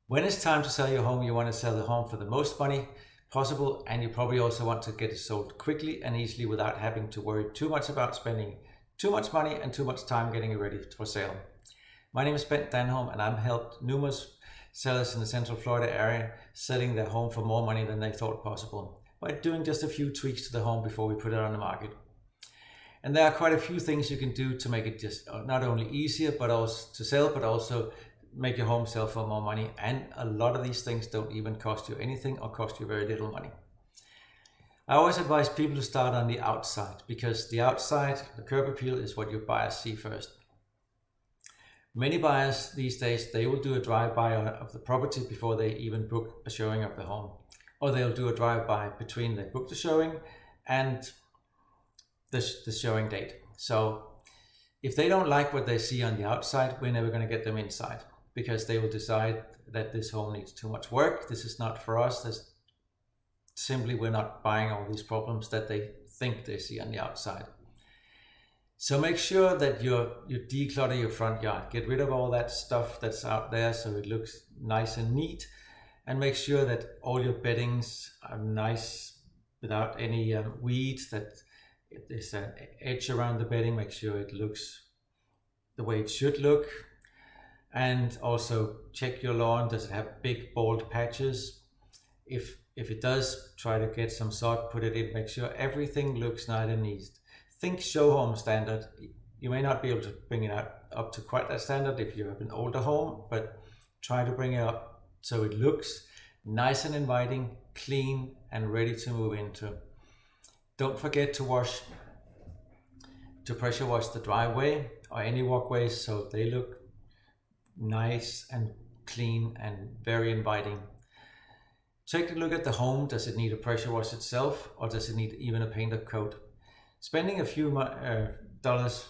When it's time to sell your home, you want to sell the home for the most money possible, and you probably also want to get it sold quickly and easily without having to worry too much about spending too much money and too much time getting it ready for sale. My name is Danholm, and I've helped numerous sellers in the Central Florida area selling their home for more money than they thought possible by doing just a few tweaks to the home before we put it on the market. And there are quite a few things you can do to make it just not only easier but also to sell, but also make your home sell for more money. And a lot of these things don't even cost you anything or cost you very little money. I always advise people to start on the outside, because the outside, the curb appeal, is what your buyers see first. Many buyers these days, they will do a drive-by of the property before they even book a showing of the home. Or they'll do a drive-by between they book the showing and the showing date. So if they don't like what they see on the outside, we're never going to get them inside, because they will decide that this home needs too much work. This is not for us. We're not buying all these problems that they think they see on the outside. So make sure that you declutter your front yard. Get rid of all that stuff that's out there so it looks nice and neat, and make sure that all your beddings are nice without any weeds, that there's an edge around the bedding. Make sure it looks the way it should look. And also check your lawn. Does it have big bald patches? If it does, try to get some sod, put it in, make sure everything looks nice and neat. Think show home standard. You may not be able to bring it up to quite that standard if you have an older home, but try to bring it up so it looks nice and inviting, clean, and ready to move into. Don't forget to pressure wash the driveway or any walkways so they look nice and clean and very inviting. Take a look at the home. Does it need a pressure wash itself, or does it need even a painted coat? Spending a few dollars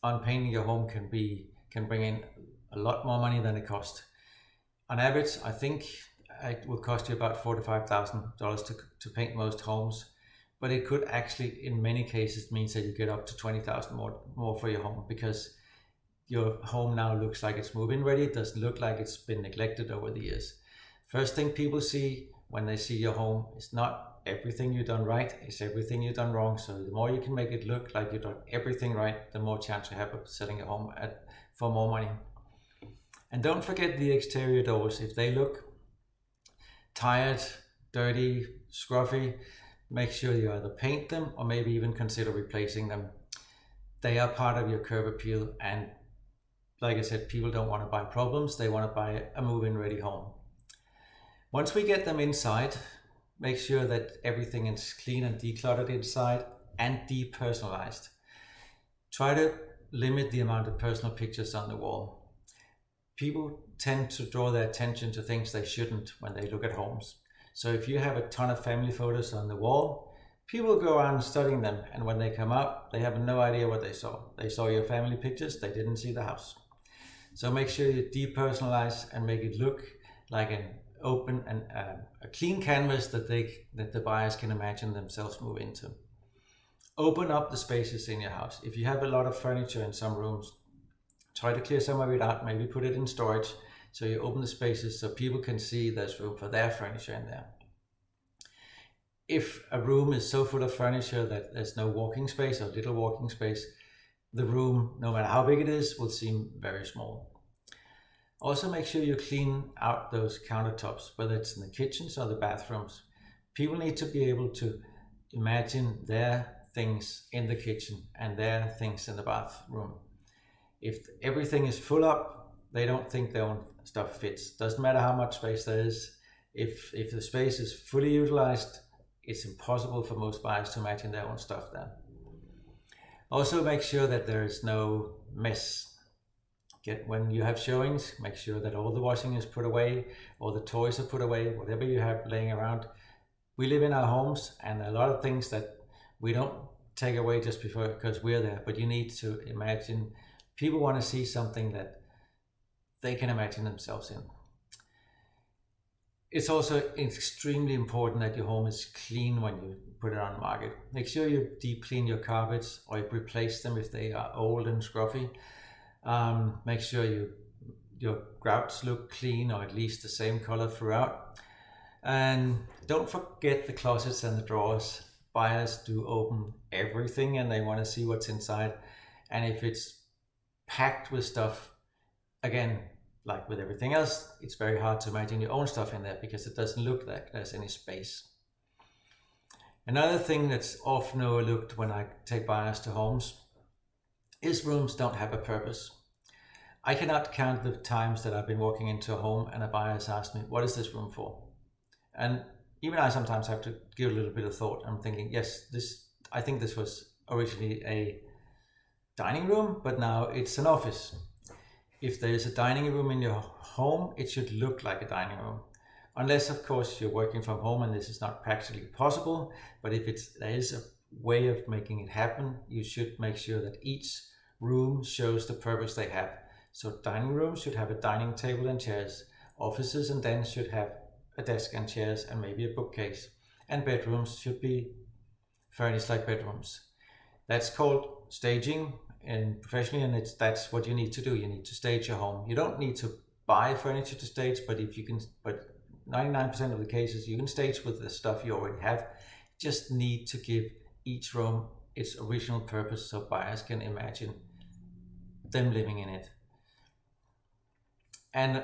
on painting your home can bring in a lot more money than it costs. On average, I think it will cost you about $4,000 to $5,000 to paint most homes, but it could actually, in many cases, means that you get up to $20,000 more for your home, because your home now looks like it's move-in ready. It doesn't look like it's been neglected over the years. First thing people see when they see your home is not everything you've done right, it's everything you've done wrong. So the more you can make it look like you've done everything right, the more chance you have of selling your home for more money. And don't forget the exterior doors. If they look tired, dirty, scruffy, make sure you either paint them or maybe even consider replacing them. They are part of your curb appeal, and like I said, people don't want to buy problems, they want to buy a move-in ready home. Once we get them inside, make sure that everything is clean and decluttered inside and depersonalized. Try to limit the amount of personal pictures on the wall. People tend to draw their attention to things they shouldn't when they look at homes. So if you have a ton of family photos on the wall, people go around studying them, and when they come out, they have no idea what they saw. They saw your family pictures, they didn't see the house. So make sure you depersonalize and make it look like an open and a clean canvas that the buyers can imagine themselves move into. Open up the spaces in your house. If you have a lot of furniture in some rooms, try to clear some of it out, maybe put it in storage. So you open the spaces so people can see there's room for their furniture in there. If a room is so full of furniture that there's no walking space or little walking space, the room, no matter how big it is, will seem very small. Also make sure you clean out those countertops, whether it's in the kitchens or the bathrooms. People need to be able to imagine their things in the kitchen and their things in the bathroom. If everything is full up, they don't think their own stuff fits. Doesn't matter how much space there is. If the space is fully utilized, it's impossible for most buyers to imagine their own stuff there. Also make sure that there is no mess. When you have showings, make sure that all the washing is put away, all the toys are put away, whatever you have laying around. We live in our homes, and a lot of things that we don't take away just because we're there, but you need to imagine. People want to see something that they can imagine themselves in. It's also extremely important that your home is clean when you put it on the market. Make sure you deep clean your carpets, or you replace them if they are old and scruffy. Make sure you your grouts look clean, or at least the same color throughout. And don't forget the closets and the drawers. Buyers do open everything and they want to see what's inside. And if it's packed with stuff, again, like with everything else, it's very hard to imagine your own stuff in there because it doesn't look like there's any space. Another thing that's often overlooked when I take buyers to homes is rooms don't have a purpose. I cannot count the times that I've been walking into a home and a buyer has asked me, what is this room for? And even I sometimes have to give a little bit of thought. I'm thinking, yes, I think this was originally a dining room, but now it's an office. If there is a dining room in your home, it should look like a dining room. Unless, of course, you're working from home and this is not practically possible. But if there is a way of making it happen, you should make sure that each room shows the purpose they have. So dining rooms should have a dining table and chairs. Offices and dens should have a desk and chairs and maybe a bookcase. And bedrooms should be furnished like bedrooms. That's called staging and professionally, and that's what you need to do. You need to stage your home. You don't need to buy furniture to stage, but 99% of the cases you can stage with the stuff you already have. Just need to give each room its original purpose so buyers can imagine them living in it. And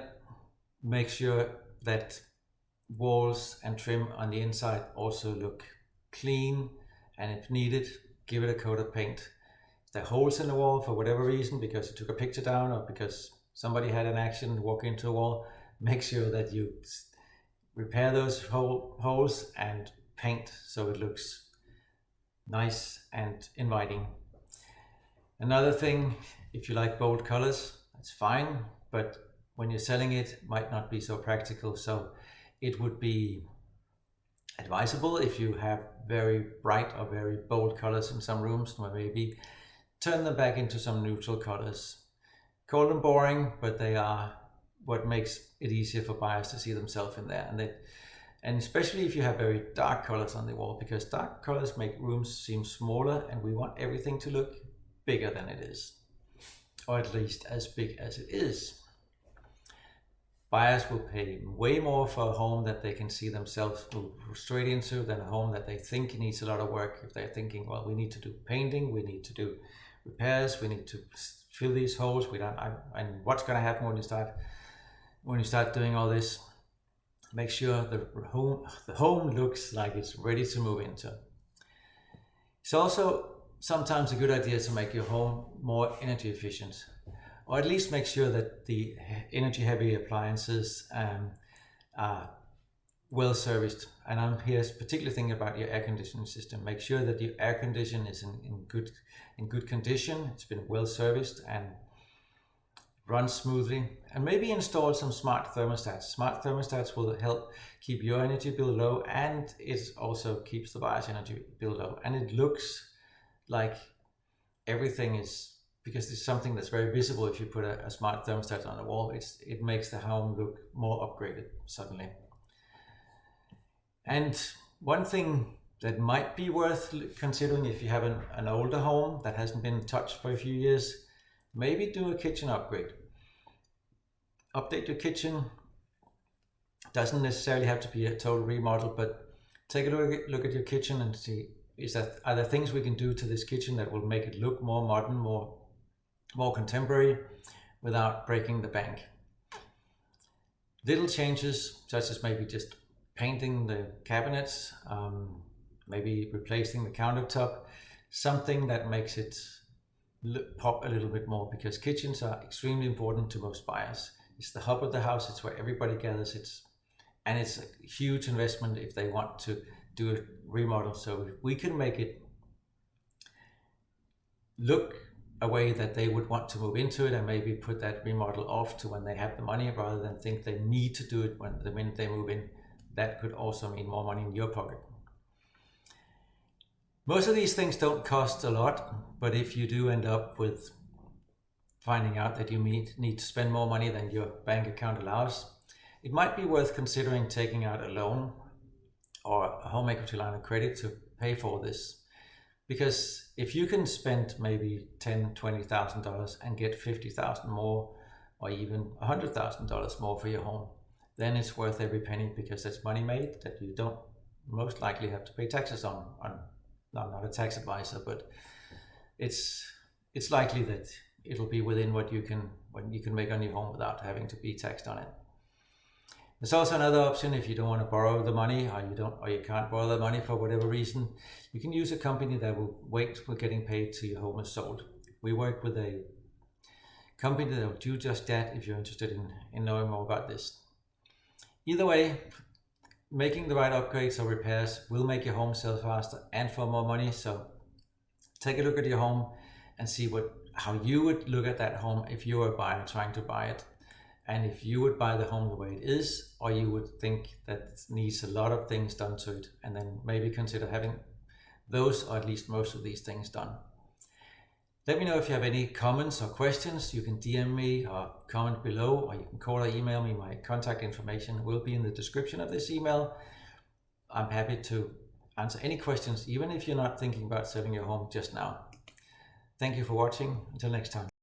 make sure that walls and trim on the inside also look clean, and if needed, give it a coat of paint. If there are holes in the wall for whatever reason, because you took a picture down or because somebody had an accident walk into a wall, make sure that you repair those holes and paint so it looks nice and inviting. Another thing, if you like bold colors, that's fine, but when you're selling it might not be so practical. So it would be advisable if you have very bright or very bold colors in some rooms, or maybe turn them back into some neutral colors. Call them boring, but they are what makes it easier for buyers to see themselves in there. And especially if you have very dark colors on the wall, because dark colors make rooms seem smaller and we want everything to look bigger than it is, or at least as big as it is. Buyers will pay way more for a home that they can see themselves move straight into than a home that they think needs a lot of work. If they're thinking, well, we need to do painting, we need to do repairs, we need to fill these holes, and what's going to happen when you start doing all this? Make sure the home looks like it's ready to move into. It's also sometimes a good idea to make your home more energy efficient, or at least make sure that the energy heavy appliances are well serviced. And I'm here particularly thinking about your air conditioning system. Make sure that your air condition is in good condition. It's been well serviced and runs smoothly. And maybe install some smart thermostats. Smart thermostats will help keep your energy bill low, and it also keeps the buyer's energy bill low. And it looks like everything is, because it's something that's very visible. If you put a smart thermostat on the wall, it makes the home look more upgraded suddenly. And one thing that might be worth considering if you have an older home that hasn't been touched for a few years, maybe do a kitchen upgrade. Update your kitchen. Doesn't necessarily have to be a total remodel, but take a look at your kitchen and see, are there things we can do to this kitchen that will make it look more modern, more contemporary, without breaking the bank. Little changes, such as maybe just painting the cabinets, maybe replacing the countertop, something that makes it pop a little bit more, because kitchens are extremely important to most buyers. It's the hub of the house, it's where everybody gathers, and it's a huge investment if they want to do a remodel. So if we can make it look a way that they would want to move into it, and maybe put that remodel off to when they have the money, rather than think they need to do it the minute they move in, that could also mean more money in your pocket. Most of these things don't cost a lot, but if you do end up with finding out that you need to spend more money than your bank account allows, it might be worth considering taking out a loan or a home equity line of credit to pay for this. Because if you can spend maybe $10,000, $20,000 and get $50,000 more or even $100,000 more for your home, then it's worth every penny, because it's money made that you don't most likely have to pay taxes on. I'm not a tax advisor, but it's likely that it'll be within what you can make on your home without having to be taxed on it. There's also another option. If you don't want to borrow the money, or you can't borrow the money for whatever reason, you can use a company that will wait for getting paid till your home is sold. We work with a company that will do just that if you're interested in knowing more about this. Either way, making the right upgrades or repairs will make your home sell faster and for more money. So take a look at your home and see how you would look at that home if you were a buyer trying to buy it. And if you would buy the home the way it is, or you would think that it needs a lot of things done to it, and then maybe consider having those, or at least most of these things done. Let me know if you have any comments or questions. You can DM me or comment below, or you can call or email me. My contact information will be in the description of this email. I'm happy to answer any questions, even if you're not thinking about selling your home just now. Thank you for watching. Until next time.